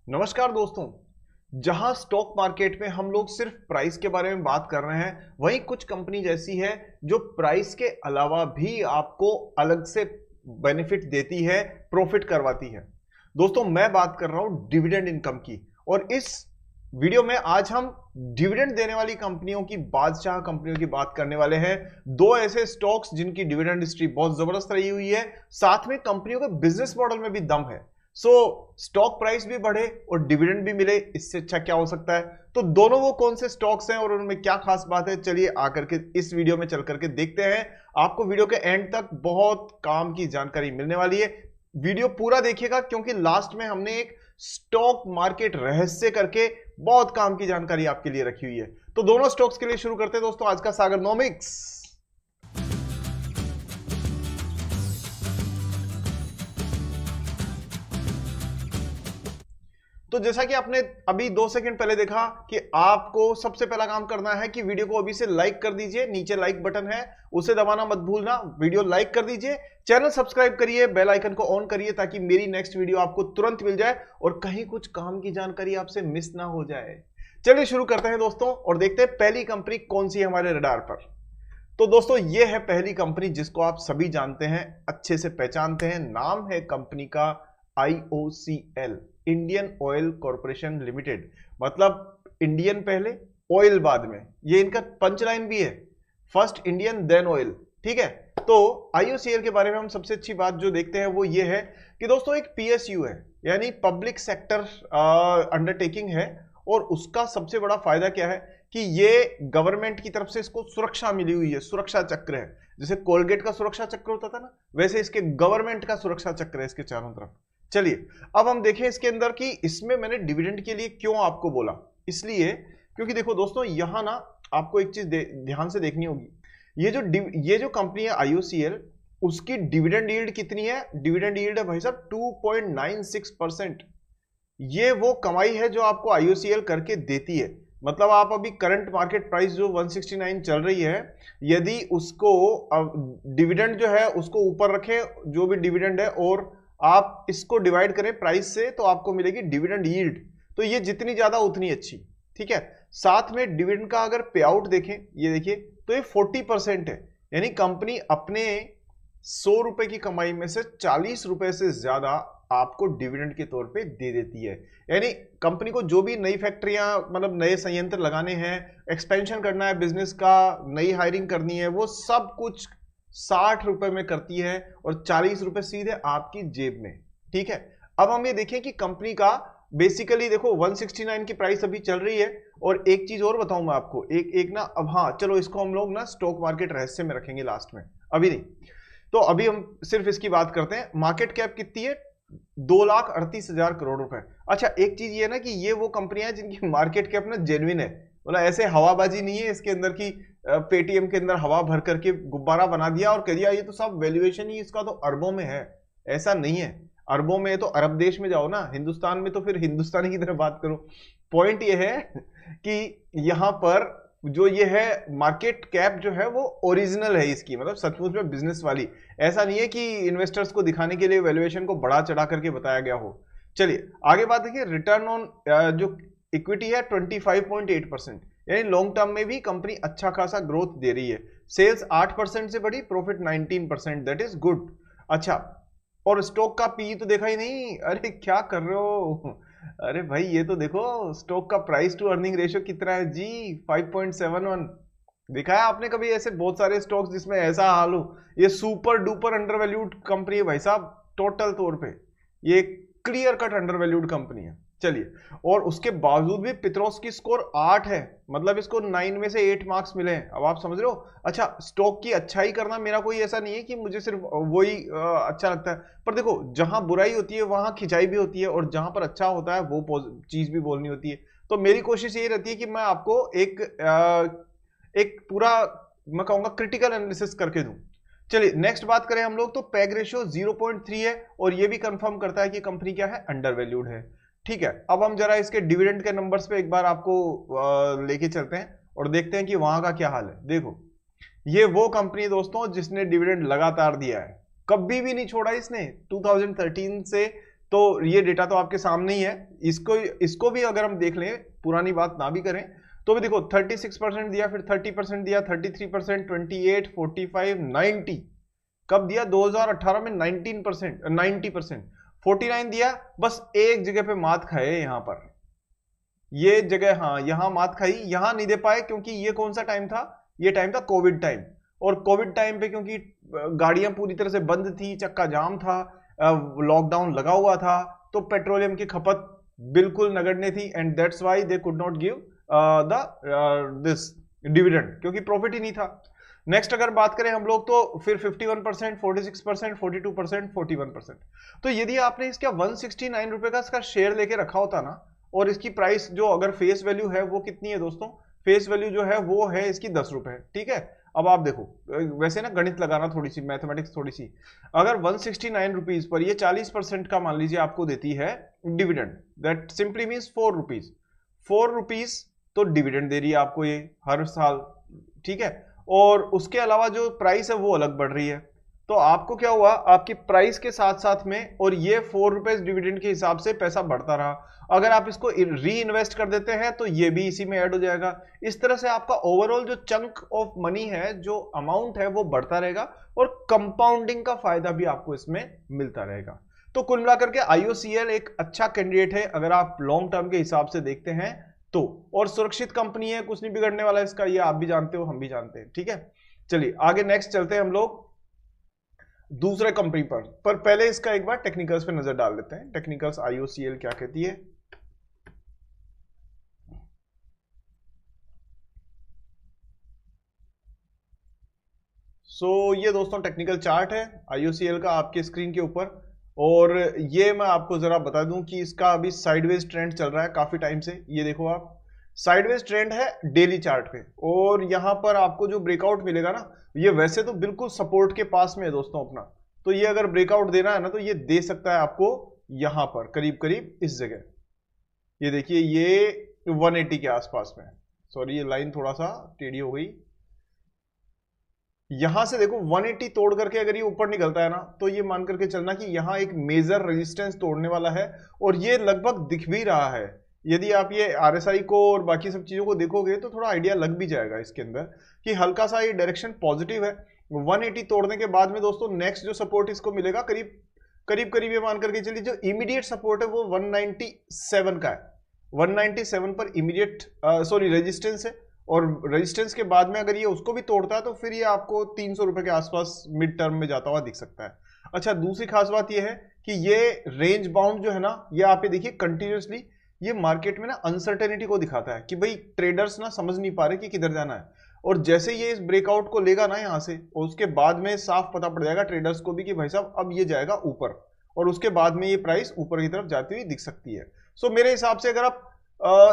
नमस्कार दोस्तों। जहां स्टॉक मार्केट में हम लोग सिर्फ प्राइस के बारे में बात कर रहे हैं, वहीं कुछ कंपनी जैसी है जो प्राइस के अलावा भी आपको अलग से बेनिफिट देती है, प्रॉफिट करवाती है। दोस्तों, मैं बात कर रहा हूं डिविडेंड इनकम की। और इस वीडियो में आज हम डिविडेंड देने वाली कंपनियों की, बादशाह कंपनियों की बात करने वाले हैं। दो ऐसे स्टॉक्स जिनकी डिविडेंड हिस्ट्री बहुत जबरदस्त रही हुई है, साथ में कंपनियों के बिजनेस मॉडल में भी दम है। स्टॉक प्राइस भी बढ़े और डिविडेंड भी मिले, इससे अच्छा क्या हो सकता है। तो दोनों वो कौन से स्टॉक्स हैं और उनमें क्या खास बात है, चलिए आकर के इस वीडियो में चल करके देखते हैं। आपको वीडियो के एंड तक बहुत काम की जानकारी मिलने वाली है। वीडियो पूरा देखिएगा, क्योंकि लास्ट में हमने एक स्टॉक मार्केट रहस्य करके बहुत काम की जानकारी आपके लिए रखी हुई है। तो दोनों स्टॉक्स के लिए शुरू करते हैं दोस्तों आज का सागरनोमिक्स। तो जैसा कि आपने अभी 2 सेकंड पहले देखा कि आपको सबसे पहला काम करना है कि वीडियो को अभी से लाइक कर दीजिए। नीचे लाइक बटन है, उसे दबाना मत भूलना। वीडियो लाइक कर दीजिए, चैनल सब्सक्राइब करिए, बेल आइकन को ऑन करिए ताकि मेरी नेक्स्ट वीडियो आपको तुरंत मिल जाए और कहीं कुछ काम की जानकारी आपसे मिस ना हो जाए। चलिए शुरू करते हैं दोस्तों और देखते हैं पहली कंपनी कौन सी है हमारे रडार पर। तो दोस्तों, ये है पहली कंपनी जिसको आप सभी जानते हैं, अच्छे से पहचानते हैं। नाम है कंपनी का IOCL, Indian oil corporation limited. मतलब इंडियन पहले, ऑयल बाद में। ये इनका पंच लाइन भी है, फर्स्ट इंडियन देन ऑयल। ठीक है। तो IOCL के बारे में हम सबसे अच्छी बात जो देखते हैं वो ये है कि दोस्तों एक PSU है, यानी पब्लिक सेक्टर अंडरटेकिंग है। और उसका सबसे बड़ा फायदा क्या है कि ये गवर्नमेंट की तरफ से इसको सुरक्षा मिली हुई है, सुरक्षा चक्र है। जैसे कोलगेट का सुरक्षा चक्र होता था ना, वैसे इसके गवर्नमेंट का सुरक्षा चक्र है इसके चारों तरफ। चलिए अब हम देखें इसके अंदर कि इसमें मैंने डिविडेंड के लिए क्यों आपको बोला। इसलिए क्योंकि देखो दोस्तों, यहां ना आपको एक चीज ध्यान से देखनी होगी। ये जो कंपनी है IOCL, उसकी डिविडेंड यील्ड कितनी है? डिविडेंड यील्ड है भाई साहब 2.96%। ये वो कमाई है जो आपको IOCL करके देती है। मतलब आप अभी करंट मार्केट प्राइस जो 169 चल रही है, यदि उसको डिविडेंड जो है उसको ऊपर रखें, जो भी डिविडेंड है, और आप इसको डिवाइड करें प्राइस से, तो आपको मिलेगी डिविडेंड यील्ड। तो ये जितनी ज्यादा उतनी अच्छी। ठीक है। साथ में डिविडेंड का अगर पे आउट देखें, ये देखिए, तो ये 40% है। यानी कंपनी अपने 100 रुपए की कमाई में से 40 रुपए से ज्यादा आपको डिविडेंड के तौर पे दे देती है। यानी कंपनी को जो भी नई फैक्ट्रियां, मतलब नए संयंत्र लगाने हैं, एक्सपेंशन करना है बिजनेस का, नई हायरिंग करनी है, वो सब कुछ 60 रुपए में करती है और 40 रुपए सीधे आपकी जेब में। ठीक है। अब हम ये देखें कि कंपनी का बेसिकली देखो 169 की प्राइस अभी चल रही है। और एक चीज और बताऊं मैं आपको, एक ना, अब हाँ चलो इसको हम लोग ना स्टॉक मार्केट रहस्य में रखेंगे लास्ट में, अभी नहीं। तो अभी हम सिर्फ इसकी बात करते हैं। मार्केट कैप कितनी है? 2,38,000 करोड़ रुपए। अच्छा, एक चीज ये ना कि ये वो कंपनियां जिनकी मार्केट कैप ना जेन्युइन है, मतलब ऐसे हवाबाजी नहीं है इसके अंदर की पेटीएम के अंदर हवा भर करके गुब्बारा बना दिया और कह दिया ये तो सब वैल्यूएशन ही इसका तो अरबों में है। ऐसा नहीं है। अरबों में तो अरब देश में जाओ ना, हिंदुस्तान में तो फिर हिंदुस्तानी की तरह बात करो। पॉइंट ये है कि यहां पर जो ये है मार्केट कैप जो है वो ओरिजिनल है इसकी, मतलब सचमुच में बिजनेस वाली। ऐसा नहीं है कि इन्वेस्टर्स को दिखाने के लिए वैल्यूएशन को बढ़ा चढ़ा करके बताया गया हो। चलिए आगे बात देखिए। रिटर्न ऑन जो इक्विटी है 25.8%, यानी लॉन्ग टर्म में भी कंपनी अच्छा खासा ग्रोथ दे रही है। सेल्स 8% से बढ़ी, प्रॉफिट 19%, दैट इज गुड। अच्छा, और स्टॉक का पी तो देखा ही नहीं। अरे क्या कर रहे हो? अरे भाई ये तो देखो, स्टॉक का प्राइस टू अर्निंग रेशियो कितना है जी, 5.71। देखा है आपने कभी ऐसे बहुत सारे स्टॉक्स जिसमें ऐसा हाल हो? ये super duper under valued company है भाई साहब, टोटल तौर पे ये clear cut under valued company है। चलिए, और उसके बावजूद भी पित्रोस की स्कोर 8 है, मतलब इसको 9 में से 8 मार्क्स मिले हैं। अब आप समझ रहे हो। अच्छा, स्टॉक की अच्छाई करना मेरा कोई ऐसा नहीं है कि मुझे सिर्फ वही अच्छा लगता है, पर देखो जहां बुराई होती है वहां खिंचाई भी होती है, और जहां पर अच्छा होता है वो चीज भी बोलनी होती है। तो मेरी कोशिश यही रहती है कि मैं आपको एक पूरा, मैं कहूंगा, क्रिटिकल एनालिसिस करके दूं। चलिए नेक्स्ट बात करें हम लोग, तो पैग रेशियो 0.3 है, और ये भी कंफर्म करता है कि कंपनी क्या है, अंडर वैल्यूड है। ठीक है। अब हम जरा इसके डिविडेंड के नंबर्स पे एक बार आपको लेके चलते हैं और देखते हैं कि वहां का क्या हाल है। देखो, ये वो कंपनी दोस्तों जिसने डिविडेंड लगातार दिया है, कभी भी नहीं छोड़ा इसने। 2013 से तो ये डेटा तो आपके सामने ही है। इसको भी अगर हम देख लें, पुरानी बात ना भी करें तो भी देखो 36% दिया, फिर 30% दिया, 33%, 28, 45, 90। कब दिया? 2018 में 19%, 90%, 49 दिया। बस एक जगह पे मात खाए यहां पर, ये जगह, हाँ यहां मात खाई, यहां नहीं दे पाए क्योंकि ये कौन सा टाइम था? ये टाइम था कोविड टाइम। और कोविड टाइम पे क्योंकि गाड़ियां पूरी तरह से बंद थी, चक्का जाम था, लॉकडाउन लगा हुआ था, तो पेट्रोलियम की खपत बिल्कुल नगण्य थी, and that's why they could not give the this dividend, क्योंकि प्रॉफिट ही नहीं था। नेक्स्ट अगर बात करें हम लोग तो फिर 51%, 46%, 42%, 41%। तो यदि आपने इसका 169 रुपए का इसका शेयर लेके रखा होता ना, और इसकी प्राइस जो अगर फेस वैल्यू है वो कितनी है दोस्तों? फेस वैल्यू जो है वो है इसकी 10 रुपए, ठीक है। अब आप देखो, वैसे ना गणित लगाना, थोड़ी सी मैथमेटिक्स थोड़ी सी, अगर 169 रुपीज पर ये 40% का मान लीजिए आपको देती है dividend, that simply means 4 rupees. 4 rupees तो डिविडेंड दे रही है आपको ये हर साल, ठीक है। और उसके अलावा जो प्राइस है वो अलग बढ़ रही है, तो आपको क्या हुआ? आपकी प्राइस के साथ साथ में, और ये 4 रुपीज डिविडेंड के हिसाब से पैसा बढ़ता रहा। अगर आप इसको री इन्वेस्ट कर देते हैं तो ये भी इसी में ऐड हो जाएगा। इस तरह से आपका ओवरऑल जो चंक ऑफ मनी है, जो अमाउंट है, वो बढ़ता रहेगा, और कंपाउंडिंग का फायदा भी आपको इसमें मिलता रहेगा। तो कुल मिलाकर के IOCL एक अच्छा कैंडिडेट है अगर आप लॉन्ग टर्म के हिसाब से देखते हैं तो, और सुरक्षित कंपनी है, कुछ नहीं बिगड़ने वाला इसका, ये आप भी जानते हो, हम भी जानते हैं, ठीक है। चलिए आगे नेक्स्ट चलते हैं हम लोग दूसरे कंपनी पर पहले इसका एक बार टेक्निकल्स पे नजर डाल लेते हैं। टेक्निकल्स IOCL क्या कहती है। ये दोस्तों टेक्निकल चार्ट है IOCL का आपके स्क्रीन के ऊपर, और ये मैं आपको जरा बता दूं कि इसका अभी साइडवेज ट्रेंड चल रहा है काफी टाइम से। ये देखो आप, साइडवेज ट्रेंड है डेली चार्ट पे, और यहां पर आपको जो ब्रेकआउट मिलेगा ना, ये वैसे तो बिल्कुल सपोर्ट के पास में है दोस्तों अपना, तो ये अगर ब्रेकआउट देना है ना तो ये दे सकता है आपको यहां पर करीब करीब इस जगह। ये देखिए ये 180 के आसपास में, सॉरी ये लाइन थोड़ा सा टेढ़ी हो गई। यहां से देखो 180 तोड़ करके अगर ये ऊपर निकलता है ना, तो ये मान करके चलना कि यहां एक मेजर रेजिस्टेंस तोड़ने वाला है, और ये लगभग दिख भी रहा है। यदि आप ये RSI को और बाकी सब चीजों को देखोगे तो थोड़ा आइडिया लग भी जाएगा इसके अंदर कि हल्का सा ये डायरेक्शन पॉजिटिव है। 180 तोड़ने के बाद में दोस्तों नेक्स्ट जो सपोर्ट इसको मिलेगा करीब करीब करीब ये मान करके चलिए, जो इमीडिएट सपोर्ट है वो 197 का है। 197 पर इमीडिएट सॉरी रेजिस्टेंस है, और रेजिस्टेंस के बाद में अगर ये उसको भी तोड़ता है तो फिर ये आपको 300 रुपए के आसपास मिड टर्म में जाता हुआ दिख सकता है। अच्छा, दूसरी खास बात ये है कि ये रेंज बाउंड जो है ना, ये आप ये देखिए कंटिन्यूसली ये मार्केट में ना अनसर्टेनिटी को दिखाता है कि भाई ट्रेडर्स ना समझ नहीं पा रहे कि किधर जाना है, और जैसे ये इस ब्रेकआउट को लेगा ना यहाँ से, और उसके बाद में साफ पता पड़ जाएगा ट्रेडर्स को भी कि भाई साहब अब ये जाएगा ऊपर, और उसके बाद में ये प्राइस ऊपर की तरफ जाती हुई दिख सकती है। सो मेरे हिसाब से अगर आप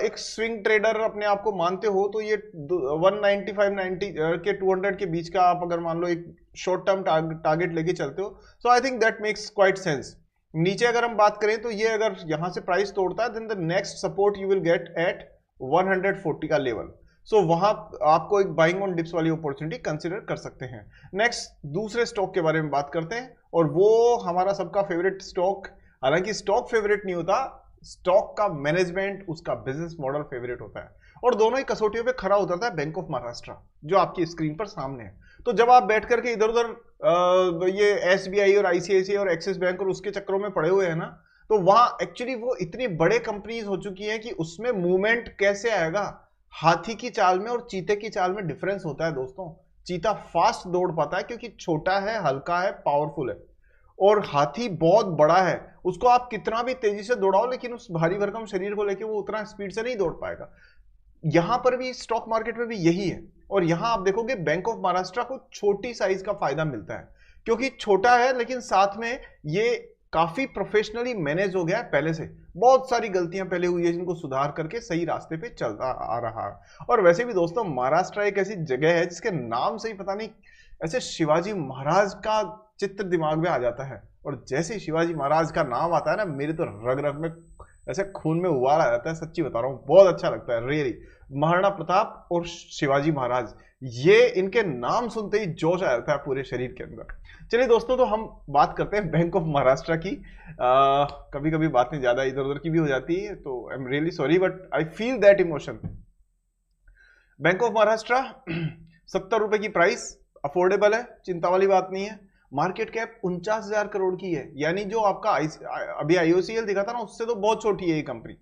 एक स्विंग ट्रेडर अपने आप को मानते हो तो ये 195-90 के 200 के बीच का आप अगर मान लो एक शॉर्ट टर्म टारगेट लेके चलते हो, so I think that makes quite sense. नीचे अगर हम बात करें तो ये अगर यहां से प्राइस तोड़ता है, then the next support you will get at 140 का लेवल। सो वहां आपको एक बाइंग ऑन डिप्स वाली अपॉर्चुनिटी कंसीडर कर सकते हैं। नेक्स्ट दूसरे स्टॉक के बारे में बात करते हैं, और वो हमारा सबका फेवरेट स्टॉक, हालांकि स्टॉक फेवरेट नहीं होता, स्टॉक का मैनेजमेंट, उसका बिजनेस मॉडल फेवरेट होता है, और दोनों ही कसौटियों पे खरा उतरता है बैंक ऑफ महाराष्ट्र, जो आपकी स्क्रीन पर सामने है। तो जब आप बैठ करके इधर उधर ये SBI और ICICI और एक्सिस बैंक और उसके चक्करों में पड़े हुए हैं ना, तो वहां एक्चुअली वो इतनी बड़े कंपनीज हो चुकी हैं कि उसमें मूवमेंट कैसे आएगा। हाथी की चाल में और चीते की चाल में डिफरेंस होता है दोस्तों। चीता फास्ट दौड़ पाता है क्योंकि छोटा है, हल्का है, पावरफुल है, और हाथी बहुत बड़ा है, उसको आप कितना भी तेजी से दौड़ाओ लेकिन उस भारी भरकम शरीर को लेकर वो उतना स्पीड से नहीं दौड़ पाएगा। यहां पर भी स्टॉक मार्केट में भी यही है, और यहां आप देखोगे बैंक ऑफ महाराष्ट्र को छोटी साइज का फायदा मिलता है, क्योंकि छोटा है लेकिन साथ में ये काफी प्रोफेशनली मैनेज हो गया है पहले से। बहुत सारी गलतियां पहले हुई है जिनको सुधार करके सही रास्ते पे चलता आ रहा है। और वैसे भी दोस्तों महाराष्ट्र एक ऐसी जगह है जिसके नाम से ही पता नहीं ऐसे शिवाजी महाराज का चित्र दिमाग में आ जाता है, और जैसे शिवाजी महाराज का नाम आता है ना, मेरे तो रग रग में ऐसे खून में उबाल आ जाता है। सच्ची बता रहा हूँ, बहुत अच्छा लगता है रियली। महाराणा प्रताप और शिवाजी महाराज, ये इनके नाम सुनते ही जोश आ जाता है पूरे शरीर के अंदर। चलिए दोस्तों, तो हम बात करते हैं बैंक ऑफ महाराष्ट्र की। कभी कभी बातें ज्यादा इधर उधर की भी हो जाती है, तो I am really sorry but I feel that emotion. Bank of Maharashtra 70 रुपए की प्राइस, अफोर्डेबल है, चिंता वाली बात नहीं है। मार्केट कैप 49,000 करोड़ की है, यानी जो आपका अभी आईओसीएल दिखा था ना, उससे तो बहुत छोटी है ये कंपनी।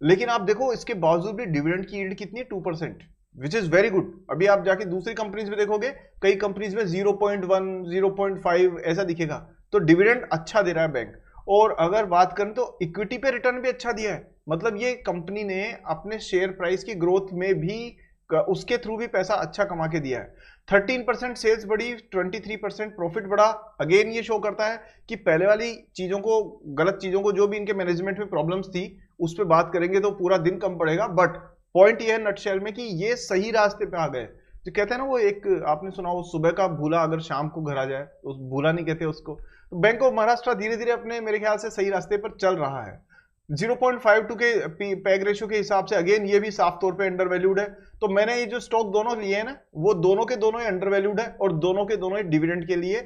लेकिन आप देखो इसके बावजूद भी डिविडेंड की यील्ड कितनी है, 2%, विच इज वेरी गुड। अभी आप जाके दूसरी कंपनीज में देखोगे, कई कंपनीज में 0.1 0.5 ऐसा दिखेगा, तो डिविडेंड अच्छा दे रहा है बैंक। और अगर बात करें तो इक्विटी पे रिटर्न भी अच्छा दिया है, मतलब ये कंपनी ने अपने शेयर प्राइस की ग्रोथ में भी उसके थ्रू भी पैसा अच्छा कमा के दिया है। 13% सेल्स बढ़ी, 23% प्रॉफिट बढ़ा। अगेन ये शो करता है कि पहले वाली चीजों को, गलत चीजों को, जो भी इनके मैनेजमेंट में प्रॉब्लम्स थी, उस पर बात करेंगे तो पूरा दिन कम पड़ेगा। बट पॉइंट ये है नटशेल में कि ये सही रास्ते पे आ गए। जो कहते हैं ना, वो एक आपने सुना, वो सुबह का भूला अगर शाम को घर आ जाए तो भूला नहीं कहते उसको। तो बैंक ऑफ महाराष्ट्र धीरे धीरे अपने, मेरे ख्याल से सही रास्ते पर चल रहा है। 0.52 के पैग रेशियो के हिसाब से अगेन ये भी साफ तौर पे अंडर वैल्यूड है। तो मैंने ये जो स्टॉक दोनों लिए हैं ना, वो दोनों के दोनों ही अंडर वैल्यूड है और दोनों के दोनों ही डिविडेंड के लिए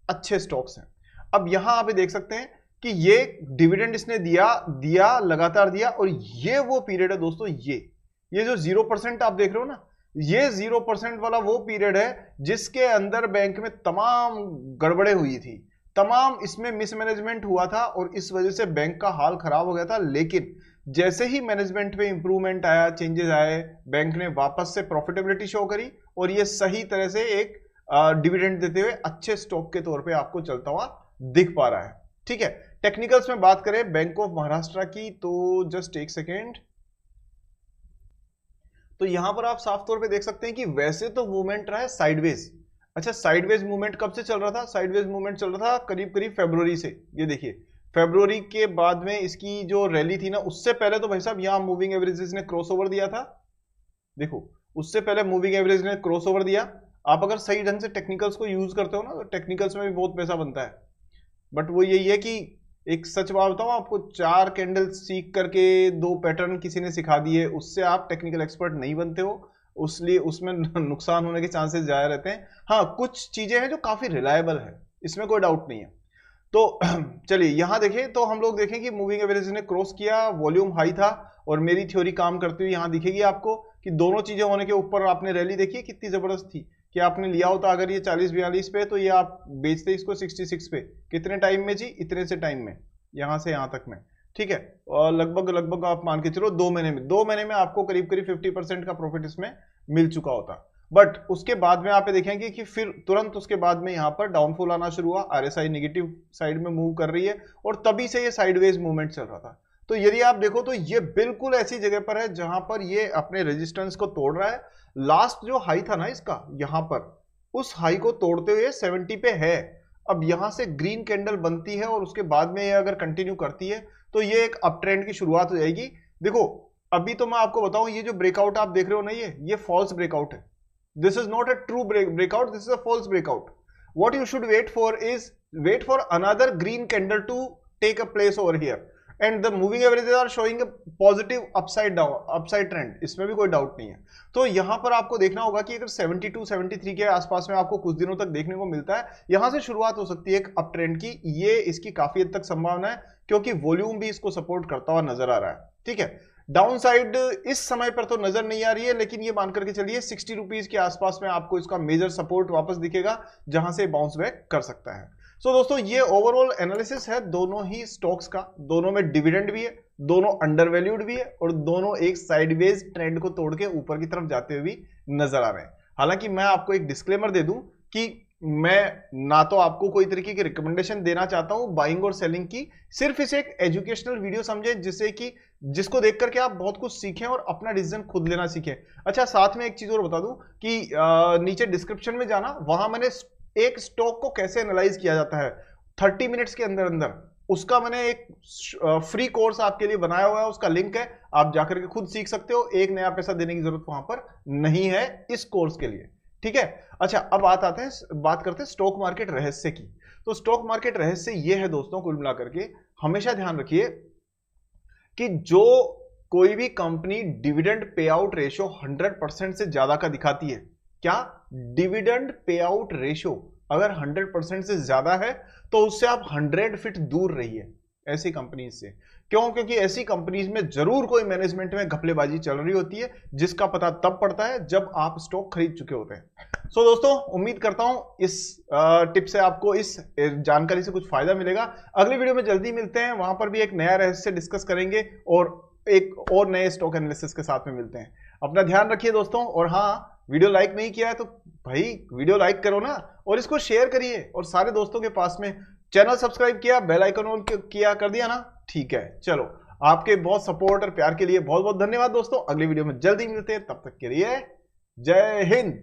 अच्छे स्टॉक्स हैं। अब यहां आप देख सकते हैं कि ये डिविडेंड इसने दिया लगातार दिया, और ये वो पीरियड है दोस्तों, ये जो 0% आप देख रहे हो ना, ये 0% वाला वो पीरियड है जिसके अंदर बैंक में तमाम गड़बड़े हुई थी, तमाम इसमें मिसमैनेजमेंट हुआ था, और इस वजह से बैंक का हाल खराब हो गया था। लेकिन जैसे ही मैनेजमेंट में इंप्रूवमेंट आया, चेंजेस आए, बैंक ने वापस से प्रॉफिटेबिलिटी शो करी, और ये सही तरह से एक डिविडेंड देते हुए अच्छे स्टॉक के तौर पे आपको चलता हुआ दिख पा रहा है। ठीक है, टेक्निकल्स में बात करें बैंक ऑफ महाराष्ट्र की, तो जस्ट एक सेकेंड, तो यहां पर आप साफ तौर पे देख सकते हैं कि वैसे तो मूवमेंट रहा है साइडवेज। अच्छा, साइडवेज मूवमेंट कब से चल रहा था? साइडवेज मूवमेंट चल रहा था करीब करीब फरवरी से। ये देखिए, फरवरी के बाद में इसकी जो रैली थी ना, उससे पहले तो भाई साहब यहां मूविंग एवरेजेस ने क्रॉसओवर दिया था। देखो, उससे पहले मूविंग एवरेज ने क्रॉसओवर दिया। आप अगर सही ढंग से टेक्निकल्स को यूज करते हो ना, तो टेक्निकल्स में भी बहुत पैसा बनता है। बट वो यही है कि एक सच बात बताऊं आपको, 4 कैंडल सीख करके 2 पैटर्न किसी ने सिखा दिए, उससे आप टेक्निकल एक्सपर्ट नहीं बनते हो, उसलिए उसमें नुकसान होने के चांसेस ज्यादा रहते हैं। हाँ, कुछ चीजें हैं जो काफी रिलायबल है, इसमें कोई डाउट नहीं है। तो चलिए यहां देखें, तो हम लोग देखें कि मूविंग एवरेज ने क्रॉस किया, वॉल्यूम हाई था, और मेरी थ्योरी काम करती हुई यहां दिखेगी आपको कि दोनों चीजें होने के ऊपर आपने रैली देखी कितनी जबरदस्त थी। कि आपने लिया होता अगर ये 40-42 पे, तो ये आप बेचते इसको 66 पे। कितने टाइम में जी? इतने से टाइम में, यहां से यहां तक में। ठीक है, और लगभग आप मान के चलो 2 महीने में, 2 महीने में आपको करीब करीब 50% का प्रॉफिट इसमें मिल चुका होता। बट उसके बाद में आप देखेंगे कि फिर तुरंत उसके बाद में यहां पर डाउनफॉल आना शुरू हुआ, आरएसआई नेगेटिव साइड में मूव कर रही है, और तभी से ये साइडवेज मूवमेंट चल रहा था। तो यदि आप देखो तो ये बिल्कुल ऐसी जगह पर है जहां पर ये अपने रेजिस्टेंस को तोड़ रहा है। लास्ट जो हाई था ना इसका, यहां पर, उस हाई को तोड़ते हुए 70 पे है। अब यहां से ग्रीन कैंडल बनती है, और उसके बाद में ये अगर कंटिन्यू करती है तो ये एक अप ट्रेंड की शुरुआत हो जाएगी। देखो, अभी तो मैं आपको बताऊं, ये जो ब्रेकआउट आप देख रहे हो ना, ये फॉल्स ब्रेकआउट है। This is not a true breakout, this is a false breakout. What you should wait for is wait for another green candle to take a place over here, and the moving averages are showing a positive upside trend, इसमें भी कोई doubt नहीं है। तो यहां पर आपको देखना होगा कि अगर 72-73 के आसपास में आपको कुछ दिनों तक देखने को मिलता है, यहां से शुरुआत हो सकती है एक अप ट्रेंड की। ये इसकी काफी हद तक संभावना है, क्योंकि वॉल्यूम भी इसको सपोर्ट करता हुआ नजर आ रहा है। ठीक है, डाउन साइड इस समय पर तो नजर नहीं आ रही है, लेकिन ये मान करके चलिए 60 रुपीज के आसपास में आपको इसका मेजर सपोर्ट वापस दिखेगा, जहां से बाउंस बैक कर सकता है। सो दोस्तों, ये ओवरऑल एनालिसिस है दोनों ही स्टॉक्स का। दोनों में डिविडेंड भी है, दोनों अंडर वैल्यूड भी है, और दोनों एक साइडवेज ट्रेंड को तोड़ के ऊपर की तरफ जाते हुए नजर आ रहे हैं। हालांकि मैं आपको एक डिस्क्लेमर दे दूं कि मैं ना तो आपको कोई तरीके की रिकमेंडेशन देना चाहता हूं बाइंग और सेलिंग की, सिर्फ इसे एक एजुकेशनल वीडियो समझे, जिससे कि जिसको देख करके आप बहुत कुछ सीखें और अपना डिसीजन खुद लेना सीखें। अच्छा, साथ में एक चीज और बता दूं कि नीचे डिस्क्रिप्शन में जाना, वहां मैंने एक स्टॉक को कैसे एनालाइज किया जाता है 30 मिनट्स के अंदर अंदर, उसका मैंने एक फ्री कोर्स आपके लिए बनाया हुआ है, उसका लिंक है, आप जाकर के खुद सीख सकते हो। एक नया पैसा देने की जरूरत वहां पर नहीं है इस कोर्स के लिए। ठीक है, अच्छा, अब बात करते हैं स्टॉक मार्केट रहस्य की। तो स्टॉक मार्केट रहस्य ये है दोस्तों, कुल मिलाकर के हमेशा ध्यान रखिए कि जो कोई भी company dividend pay out ratio 100% से ज्यादा का दिखाती है, क्या डिविडेंड पे आउट रेशियो अगर 100% से ज्यादा है तो उससे आप 100 फीट दूर रहिए ऐसी कंपनीज से। क्यों? क्योंकि ऐसी कंपनीज में जरूर कोई मैनेजमेंट में घपलेबाजी चल रही होती है, जिसका पता तब पड़ता है जब आप स्टॉक खरीद चुके होते हैं। सो दोस्तों, उम्मीद करता हूं इस टिप से आपको, इस जानकारी से कुछ फायदा मिलेगा। अगली वीडियो में जल्दी मिलते हैं, वहां पर भी एक नया रहस्य डिस्कस करेंगे और एक और नए स्टॉक एनालिसिस के साथ में मिलते हैं। अपना ध्यान रखिए दोस्तों, और हाँ, वीडियो लाइक नहीं किया है तो भाई वीडियो लाइक करो ना, और इसको शेयर करिए और सारे दोस्तों के पास में। चैनल सब्सक्राइब किया, बेल आइकन ऑन किया, कर दिया ना? ठीक है, चलो, आपके बहुत सपोर्ट और प्यार के लिए बहुत बहुत धन्यवाद दोस्तों। अगली वीडियो में जल्दी मिलते हैं, तब तक के लिए जय हिंद।